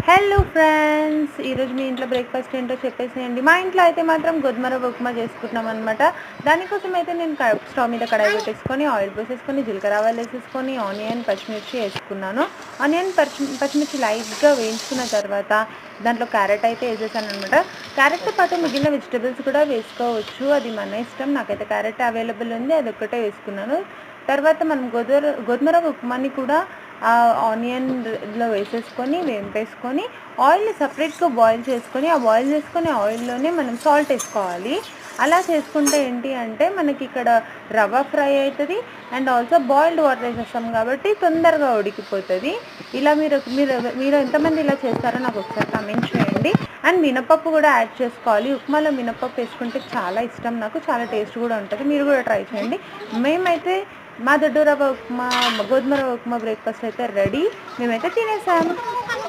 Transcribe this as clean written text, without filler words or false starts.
Hello friends, ఈరోజు మీ ఇంట్లో breakfast ఏంటో చెప్పేసేయండి. మా ఇంట్లో అయితే మాత్రం గోధుమ రవ్వ ఉప్మా చేసుకుంటున్నాం అనమాట. దానికోసం అయితే నేను స్టవ్ మీద కడాయి పెట్టేసుకొని ఆయిల్ పోసేసుకొని జీలకర్ర ఆవాలు వేసేసుకొని ఆనియన్ పచ్చిమిర్చి వేసుకున్నాను. ఆనియన్ పచ్చిమిర్చి లైట్గా వేయించుకున్న తర్వాత దాంట్లో క్యారెట్ అయితే వేసేసాను అనమాట. క్యారెట్తో పాటు మిగిలిన వెజిటబుల్స్ కూడా వేసుకోవచ్చు, అది మన ఇష్టం. నాకైతే క్యారెట్ అవైలబుల్ ఉంది, అది ఒక్కటే వేసుకున్నాను. తర్వాత మనం గోధుమ రవ్వ ఉప్మాని కూడా ఆనియన్లో వేసేసుకొని వేంపేసుకొని ఆయిల్ని సపరేట్గా బాయిల్ చేసుకొని ఆయిల్లోనే మనం సాల్ట్ వేసుకోవాలి. అలా చేసుకుంటే ఏంటి అంటే మనకి ఇక్కడ రవ్వ ఫ్రై అవుతుంది అండ్ ఆల్సో బాయిల్డ్ వాటర్ వేసేస్తాం కాబట్టి తొందరగా ఉడికిపోతుంది. ఇలా మీరు మీరు మీరు ఎంతమంది ఇలా చేస్తారో నాకు ఒకసారి కమెంట్ చేయండి. అండ్ మినపప్పు కూడా యాడ్ చేసుకోవాలి. ఉప్మాలో మినపప్పు వేసుకుంటే చాలా ఇష్టం నాకు, చాలా టేస్ట్ కూడా ఉంటుంది. మీరు కూడా ట్రై చేయండి. మేమైతే మా దొడ్డు రవ్వ ఉప్మా, గోధుమ రవ్వ ఉప్మా బ్రేక్ఫాస్ట్ అయితే రెడీ. మేమైతే తినేసాం.